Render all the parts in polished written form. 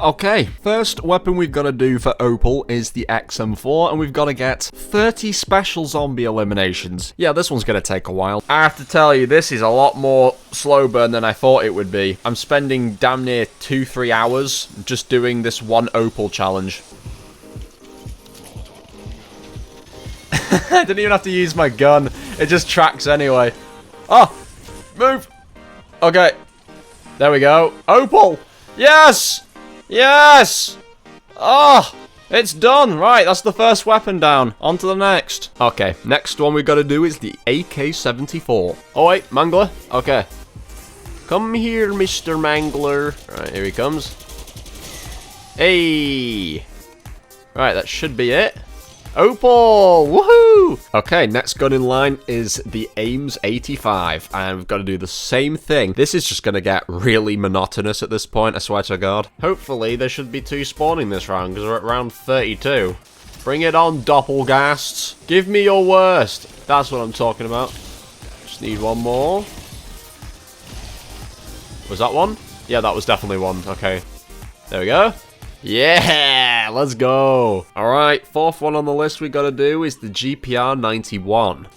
Okay, first weapon we've got to do for Opal is the XM4, and we've got to get 30 special zombie eliminations. Yeah, this one's going to take a while. I have to tell you, this is a lot more slow burn than I thought it would be. I'm spending damn near 2-3 hours just doing this one Opal challenge. I didn't even have to use my gun. It just tracks anyway. Oh, move. Okay, there we go. Opal, yes! Yes! Oh, it's done. Right, that's the first weapon down. On to the next. Okay, next one we've got to do is the AK-74. Oh, wait, Mangler. Okay. Come here, Mr. Mangler. Right, here he comes. Hey! Right, that should be it. Opal! Woohoo! Okay, next gun in line is the AMES 85, and we've got to do the same thing. This is just going to get really monotonous at this point, I swear to God. Hopefully, there should be 2 spawning this round, because we're at round 32. Bring it on, Doppelgasts. Give me your worst. That's what I'm talking about. Just need one more. Was that one? Yeah, that was definitely one. Okay. There we go. Yeah, let's go. Alright, fourth one on the list we gotta do is the GPR 91.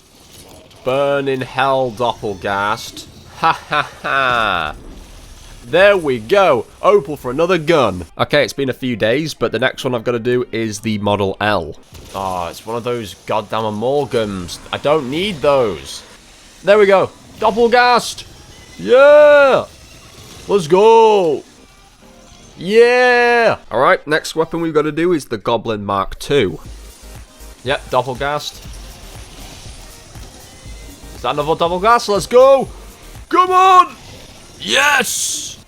Burn in hell, Doppelgast. Ha ha ha. There we go. Opal for another gun. Okay, it's been a few days, but the next one I've got to do is the Model L. Oh, it's one of those goddamn amalgams. I don't need those. There we go. Doppelgast. Yeah. Let's go. Yeah! Alright, next weapon we've got to do is the Goblin Mk2. Yep, Doppelgast. Is that another Doppelgast? Let's go! Come on! Yes!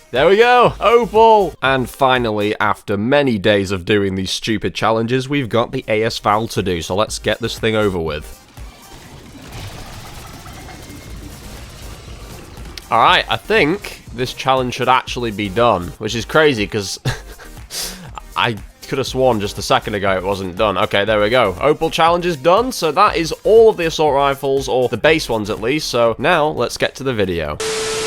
There we go! Opal! And finally, after many days of doing these stupid challenges, we've got the ASVAL to do, so let's get this thing over with. Alright, I think this challenge should actually be done, which is crazy because I could have sworn just a second ago it wasn't done. Okay, there we go. Opal challenge is done, so that is all of the assault rifles, or the base ones at least, so now let's get to the video.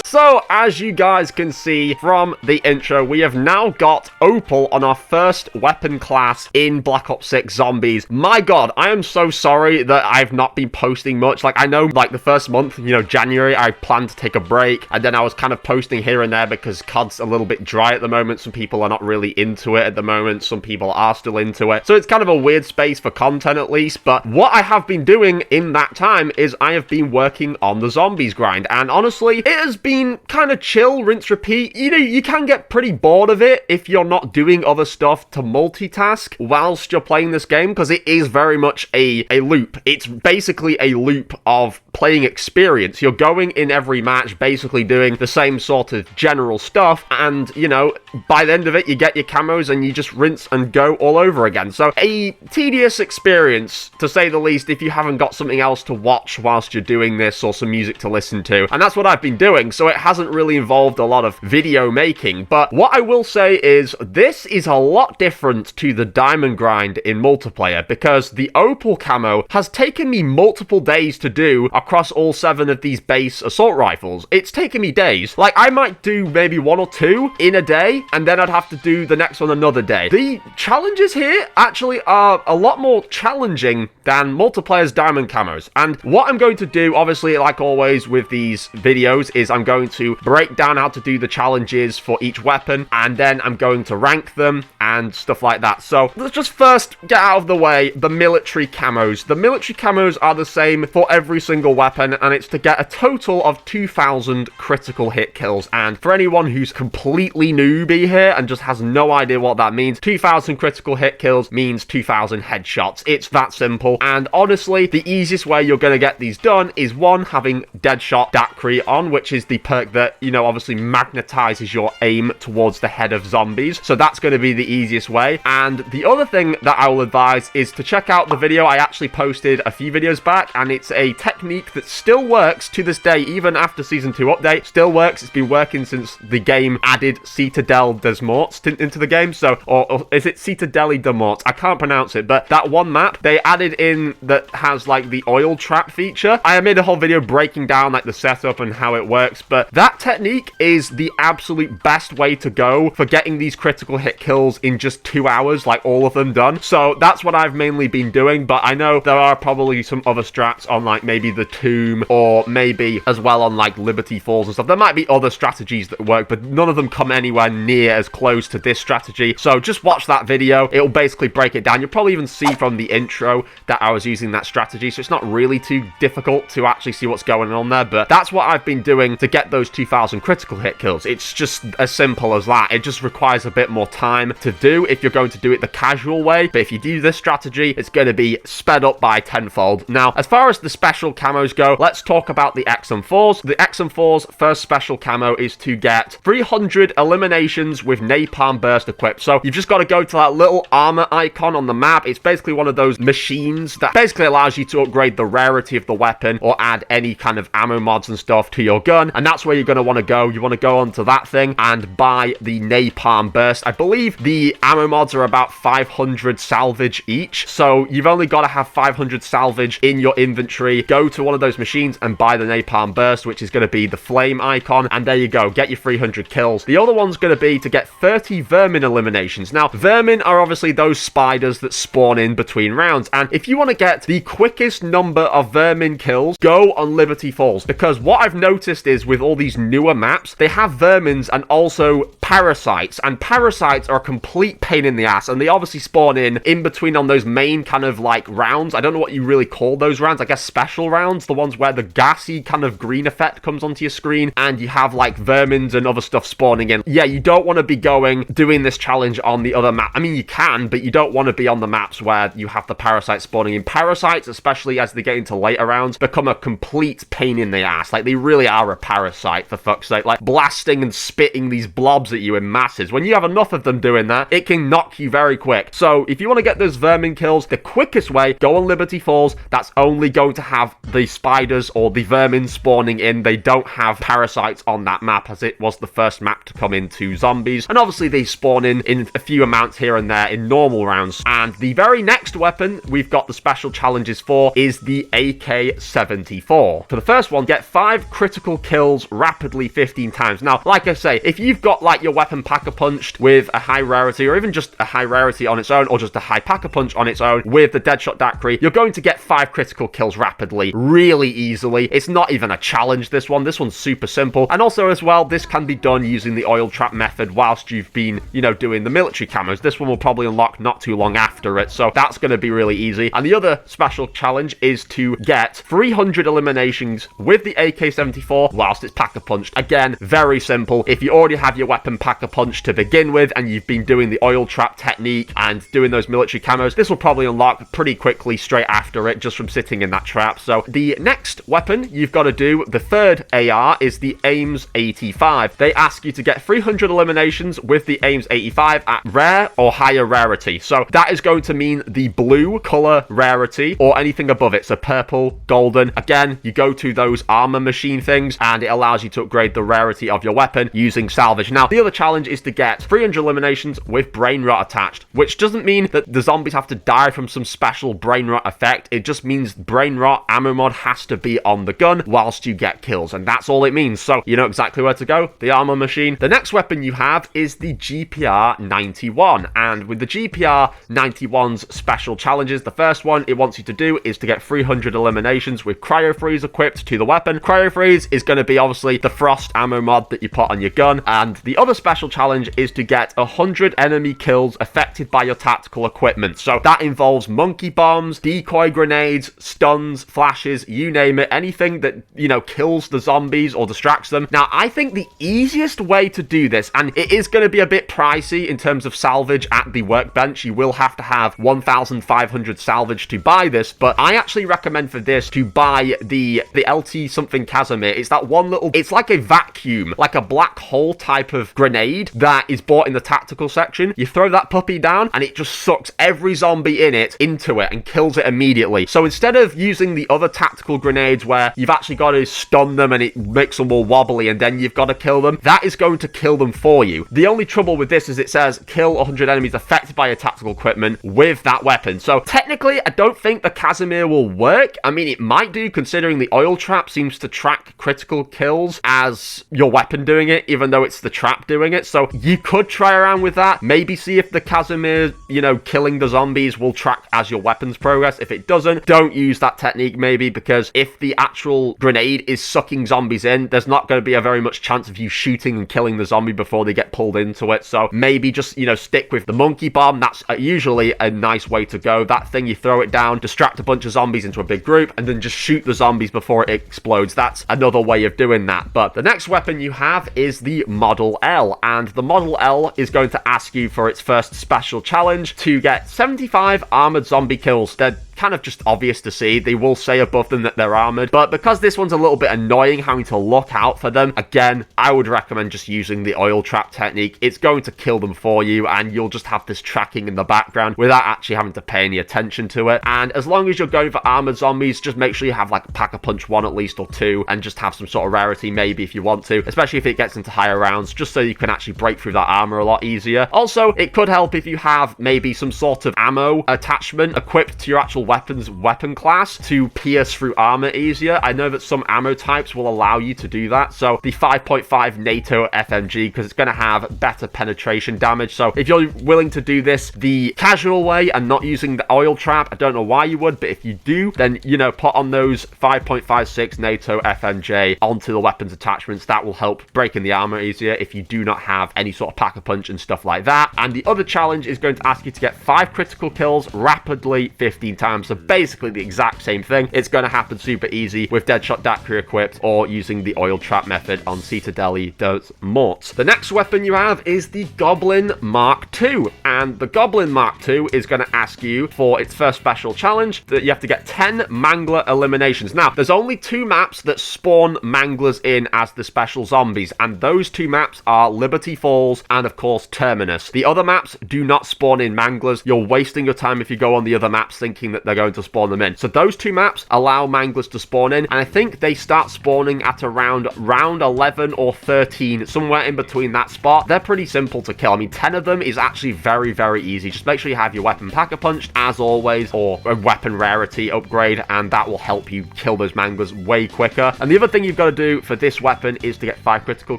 So, as you guys can see from the intro, we have now got Opal on our first weapon class in Black Ops 6 Zombies. My god, I am so sorry that I've not been posting much. Like, I know, like, the first month, you know, January, I planned to take a break, and then I was kind of posting here and there because COD's a little bit dry at the moment. Some people are not really into it at the moment. Some people are still into it. So it's kind of a weird space for content, at least. But what I have been doing in that time is I have been working on the Zombies grind, and honestly, it has been kind of chill, rinse, repeat. You know, you can get pretty bored of it if you're not doing other stuff to multitask whilst you're playing this game, because it is very much a loop. It's basically a loop of playing experience. You're going in every match basically doing the same sort of general stuff, and, you know, by the end of it, you get your camos and you just rinse and go all over again. So, a tedious experience, to say the least, if you haven't got something else to watch whilst you're doing this, or some music to listen to. And that's what I've been doing, so it hasn't really involved a lot of video making. But what I will say is, this is a lot different to the diamond grind in multiplayer, because the Opal Camo has taken me multiple days to do across all 7 of these base assault rifles. It's taken me days. Like, I might do maybe 1 or 2 in a day, and then I'd have to do the next one another day. The challenges here actually are a lot more challenging than multiplayer's diamond camos. And what I'm going to do, obviously, like always with these videos, is I'm going to break down how to do the challenges for each weapon, and then I'm going to rank them and stuff like that. So let's just first get out of the way the military camos. The military camos are the same for every single weapon, and it's to get a total of 2,000 critical hit kills. And for anyone who's completely newbie here and just has no idea what that means, 2,000 critical hit kills means 2,000 headshots. It's that simple. And honestly, the easiest way you're going to get these done is, 1, having Deadshot Daiquiri on, which is the perk that, you know, obviously magnetizes your aim towards the head of zombies. So that's going to be the easiest way. And the other thing that I will advise is to check out the video I actually posted a few videos back, and it's a technique that still works to this day, even after Season 2 update. Still works. It's been working since the game added Citadel des Morts into the game. So, or is it Citadeli de Mort? I can't pronounce it, but that one map they added in that has like the oil trap feature. I made a whole video breaking down like the setup and how it works, but that technique is the absolute best way to go for getting these critical hit kills in just 2 hours, like all of them done. So that's what I've mainly been doing, but I know there are probably some other strats on like maybe the Tomb or maybe as well on like Liberty Falls and stuff. There might be other strategies that work, but none of them come anywhere near as close to this strategy. So just watch that video. It'll basically break it down. You'll probably even see from the intro that I was using that strategy, so it's not really too difficult to actually see what's going on there, but that's what I've been doing to get those 2,000 critical hit kills. It's just as simple as that. It just requires a bit more time to do if you're going to do it the casual way, but if you do this strategy, it's going to be sped up by tenfold. Now, as far as the special camos go, let's talk about the XM4s. The XM4's first special camo is to get 300 eliminations with Napalm Burst equipped. So you've just got to go to that little armor icon on the map. It's basically one of those machines that basically allows you to upgrade the rarity of the weapon or add any kind of ammo mods and stuff to your gun, and that's where you're going to want to go. You want to go onto that thing and buy the Napalm Burst. I believe the ammo mods are about 500 salvage each, so you've only got to have 500 salvage in your inventory. Go to one of those machines and buy the Napalm Burst, which is going to be the flame icon, and there you go, get your 300 kills. The other one's going to be to get 30 vermin eliminations. Now, vermin are obviously those spiders that spawn in between rounds, and if you want to get the quickest number of vermin kills, go on Liberty Falls, because what I've noticed is with all these newer maps, they have vermins and also parasites, and parasites are a complete pain in the ass, and they obviously spawn in between on those main kind of like rounds. I don't know what you really call those rounds. I guess special rounds, the ones where the gassy kind of green effect comes onto your screen and you have like vermins and other stuff spawning in. Yeah, you don't want to be doing this challenge on the other map. I mean, you can, but you don't want to be on the maps where you have the parasites spawning in. Parasites, especially as they get into later rounds, become a complete pain in the ass. Like, they really are a parasite, for fuck's sake. Like, blasting and spitting these blobs at you in masses. When you have enough of them doing that, it can knock you very quick. So if you want to get those vermin kills, the quickest way, go on Liberty Falls. That's only going to have the spiders or the vermin spawning in. They don't have parasites on that map, as it was the first map to come into zombies. And obviously they spawn in a few amounts here and there in normal rounds. And the very next weapon we've got the special challenges for is the AK-74. For the first one, get 5 critical kills rapidly 15 times. Now, like I say, if you've got like your weapon pack-a-punched with a high rarity, or even just a high rarity on its own, or just a high pack-a-punch on its own with the Deadshot Daiquiri, you're going to get 5 critical kills rapidly, really easily. It's not even a challenge, this one. This one's super simple. And also as well, this can be done using the oil trap method whilst you've been, you know, doing the military camos. This one will probably unlock not too long after it, so that's going to be really easy. And the other special challenge is to get 300 eliminations with the AK-74 whilst it's pack-a-punched. Again, very simple. If you already have your weapon pack-a-punched to begin with and you've been doing the oil trap technique and doing those military camos, this will probably unlock pretty quickly straight after it just from sitting in that trap. So the next weapon you've got to do, the third AR, is the AMES 85. They ask you to get 300 eliminations with the AMES 85 at rare or higher rarity. So that is going to mean the blue color rarity or anything above it. So purple, golden. Again, you go to those armor machine things and it allows you to upgrade the rarity of your weapon using salvage. Now, the other challenge is to get 300 eliminations with brain rot attached, which doesn't mean that the zombies have to die from some special brain rot effect. It just means brain rot ammo mod has to be on the gun whilst you get kills, and that's all it means. So you know exactly where to go, the armor machine. The next weapon you have is the GPR 91, and with the GPR 91's special challenges, the first one it wants you to do is to get 300 eliminations with cryo freeze equipped to the weapon. Cryo freeze is going to be obviously the frost ammo mod that you put on your gun, and the other special challenge is to get 100 enemy kills affected by your tactical equipment. So that involves monkey bombs, decoy grenades, stuns, flashes, you name it, anything that, you know, kills the zombies or distracts them. Now, I think the easiest way to do this, and it is going to be a bit pricey in terms of salvage at the workbench, you will have to have 1,500 salvage to buy this, but I actually recommend for this to buy the LT something Casimir. It's that one little, it's like a vacuum, like a black hole type of grenade that is bought in the tactical section. You throw that puppy down and it just sucks every zombie in it into it and kills it immediately. So instead of using the other tactical grenades where you've actually got to stun them and it makes them all wobbly and then you've got to kill them, that is going to kill them for you. The only trouble with this is it says kill 100 100 enemies affected by your tactical equipment with that weapon. So technically, I don't think the Casimir will work. I mean, it might do, considering the oil trap seems to track critical kills as your weapon doing it, even though it's the trap doing it. So you could try around with that. Maybe see if the Casimir, you know, killing the zombies will track as your weapons progress. If it doesn't, don't use that technique maybe, because if the actual grenade is sucking zombies in, there's not going to be a very much chance of you shooting and killing the zombie before they get pulled into it. So maybe just, you know, stick with the monkey bomb. That's usually a nice way to go. That thing, you throw it down, distract a bunch of zombies into a big group, and then just shoot the zombies before it explodes. That's another way of doing that. But the next weapon you have is the Model L, and the Model L is going to ask you for its first special challenge to get 75 armored zombie kills. They're kind of just obvious to see. They will say above them that they're armored, but because this one's a little bit annoying having to look out for them, again, I would recommend just using the oil trap technique. It's going to kill them for you, and you'll just have this tracking in the background without actually having to pay any attention to it. And as long as you're going for armored zombies, just make sure you have like a Pack-a-Punch 1 at least, or 2, and just have some sort of rarity maybe if you want to, especially if it gets into higher rounds, just so you can actually break through that armor a lot easier. Also, it could help if you have maybe some sort of ammo attachment equipped to your actual weapon's weapon class to pierce through armor easier. I know that some ammo types will allow you to do that. So the 5.5 NATO FMG, because it's going to have better penetration damage. So if you're willing to do this the casual way and not using the oil trap, I don't know why you would, but if you do, then, you know, put on those 5.56 NATO FMJ onto the weapons attachments. That will help breaking the armor easier if you do not have any sort of Pack-a-Punch and stuff like that. And the other challenge is going to ask you to get 5 critical kills rapidly 15 times. So basically the exact same thing. It's going to happen super easy with Deadshot Daiquiri equipped or using the oil trap method on Citadeli dos Morts. The next weapon you have is the Goblin Mk2, and the Goblin Mk2 is going to ask you for its first special challenge that you have to get 10 Mangler eliminations. Now, there's only 2 maps that spawn Manglers in as the special zombies, and those 2 maps are Liberty Falls and, of course, Terminus. The other maps do not spawn in Manglers. You're wasting your time if you go on the other maps thinking that they're going to spawn them in. So those 2 maps allow Manglers to spawn in, and I think they start spawning at around round 11 or 13, somewhere in between that spot. They're pretty simple to kill. I mean, 10 of them is actually very, very easy. Just make sure you have your weapon Pack-a-Punch, as always, or a weapon rarity upgrade, and that will help you kill those Manglers way quicker. And the other thing you've got to do for this weapon is to get 5 critical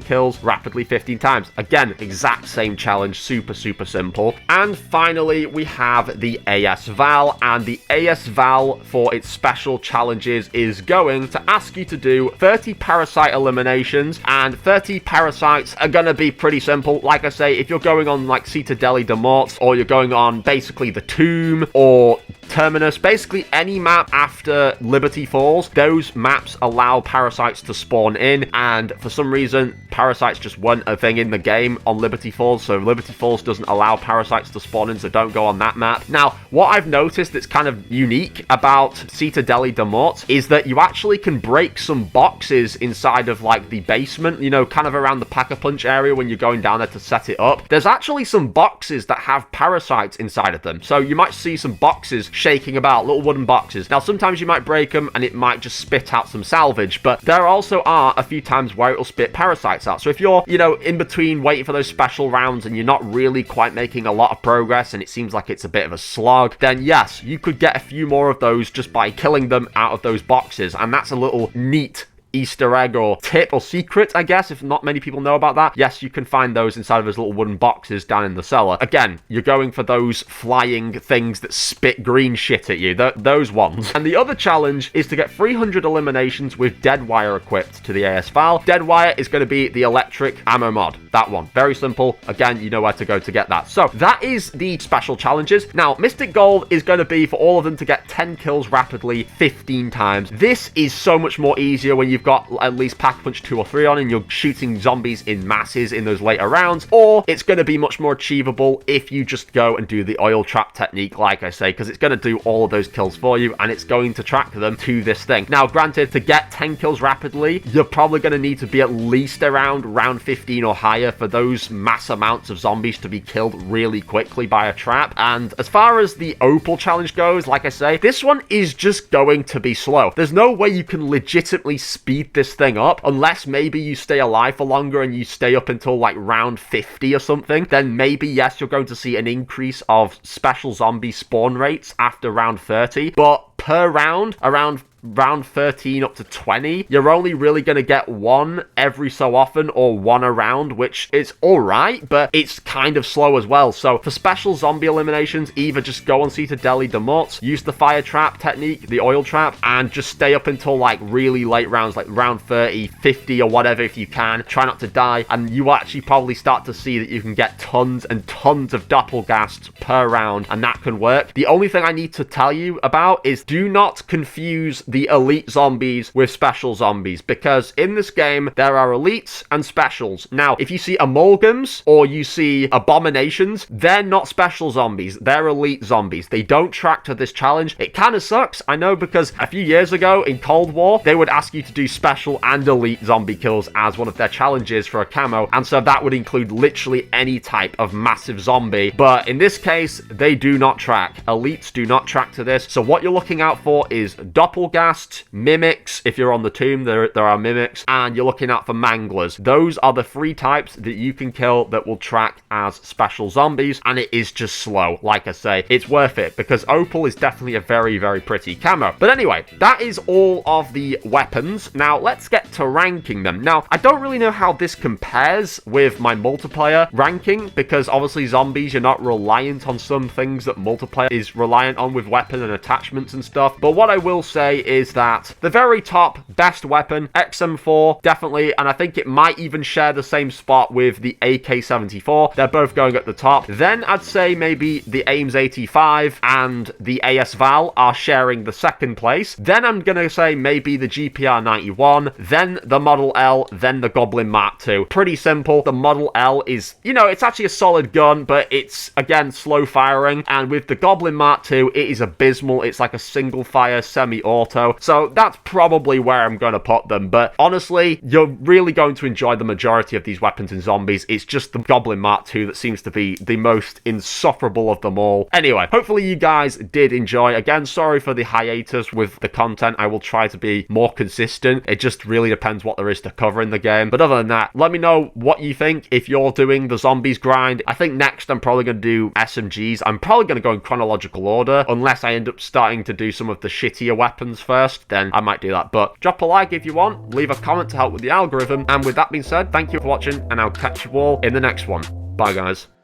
kills rapidly 15 times. Again, exact same challenge, super, super simple. And finally, we have the AS Val, and the AS Val for its special challenges is going to ask you to do 30 parasite eliminations, and 30 parasites are going to be pretty simple. Like I say, if you're going on like Citadeli dos Morts, or you're going on basically the Tomb or Terminus, basically any map after Liberty Falls, those maps allow parasites to spawn in, and for some reason parasites just weren't a thing in the game on Liberty Falls, so Liberty Falls doesn't allow parasites to spawn in, so don't go on that map. Now, what I've noticed that's kind of unique about Citadeli dos Morts is that you actually can break some boxes inside of like the basement, you know, kind of around the Pack-a-Punch area when you're going down there to set it up. There's actually some boxes that have parasites inside of them, so you might see some boxes shaking about, little wooden boxes. Now, sometimes you might break them and it might just spit out some salvage, but there also are a few times where it'll spit parasites out. So if you're, you know, in between waiting for those special rounds and you're not really quite making a lot of progress and it seems like it's a bit of a slog, then yes, you could get a few more of those just by killing them out of those boxes, and that's a little neat Easter egg or tip or secret, I guess, if not many people know about that. Yes, you can find those inside of those little wooden boxes down in the cellar. Again, you're going for those flying things that spit green shit at you, those ones. And the other challenge is to get 300 eliminations with Deadwire equipped to the AS Val. Deadwire is going to be the electric ammo mod. That one. Very simple. Again, you know where to go to get that. So that is the special challenges. Now, Mystic Gold is going to be for all of them to get 10 kills rapidly 15 times. This is so much more easier when you've got at least Pack-a-Punch 2 or 3 on and you're shooting zombies in masses in those later rounds, or it's going to be much more achievable if you just go and do the oil trap technique, like I say, because it's going to do all of those kills for you and it's going to track them to this thing. Now, granted, to get 10 kills rapidly, you're probably going to need to be at least around round 15 or higher for those mass amounts of zombies to be killed really quickly by a trap. And as far as the OPAL challenge goes, like I say, this one is just going to be slow. There's no way you can legitimately speed speed this thing up, unless maybe you stay alive for longer and you stay up until like round 50 or something, then maybe, yes, you're going to see an increase of special zombie spawn rates after round 30, but per round, around round 13 up to 20, you're only really going to get one every so often, or one around, which is alright, but it's kind of slow as well. So for special zombie eliminations, either just go on Citadeli de Mort, use the fire trap technique, the oil trap, and just stay up until like really late rounds, like round 30, 50 or whatever if you can. Try not to die, and you will actually probably start to see that you can get tons and tons of doppelgasts per round, and that can work. The only thing I need to tell you about is do not confuse the elite zombies with special zombies, because in this game there are elites and specials. Now, if you see amalgams or you see abominations, they're not special zombies, they're elite zombies. They don't track to this challenge. It kind of sucks, I know, because a few years ago in Cold War they would ask you to do special and elite zombie kills as one of their challenges for a camo, and so that would include literally any type of massive zombie, but in this case they do not track. Elites do not track to this, so what you're looking out for is doppelgasts, mimics. If you're on the tomb, there are mimics, and you're looking out for manglers. Those are the 3 types that you can kill that will track as special zombies, and it is just slow. Like I say, it's worth it because Opal is definitely a very, very pretty camo. But anyway, that is all of the weapons. Now let's get to ranking them. Now, I don't really know how this compares with my multiplayer ranking, because obviously zombies, you're not reliant on some things that multiplayer is reliant on with weapon and attachments and stuff. But what I will say is that the very top best weapon, XM4, definitely, and I think it might even share the same spot with the AK-74. They're both going at the top. Then I'd say maybe the AMES 85 and the AS Val are sharing the second place. Then I'm gonna say maybe the GPR 91, then the Model L, then the Goblin Mk2. Pretty simple. The Model L is, you know, it's actually a solid gun, but it's, again, slow firing, and with the Goblin Mk2, it is abysmal. It's like a single fire semi-auto. So that's probably where I'm going to put them. But honestly, you're really going to enjoy the majority of these weapons in zombies. It's just the Goblin Mk2 that seems to be the most insufferable of them all. Anyway, hopefully you guys did enjoy. Again, sorry for the hiatus with the content. I will try to be more consistent. It just really depends what there is to cover in the game. But other than that, let me know what you think if you're doing the zombies grind. I think next I'm probably going to do SMGs. I'm probably going to go in chronological order, unless I end up starting to do some of the shittier weapons first, then I might do that. But drop a like if you want, leave a comment to help with the algorithm, and with that being said, thank you for watching, and I'll catch you all in the next one. Bye guys.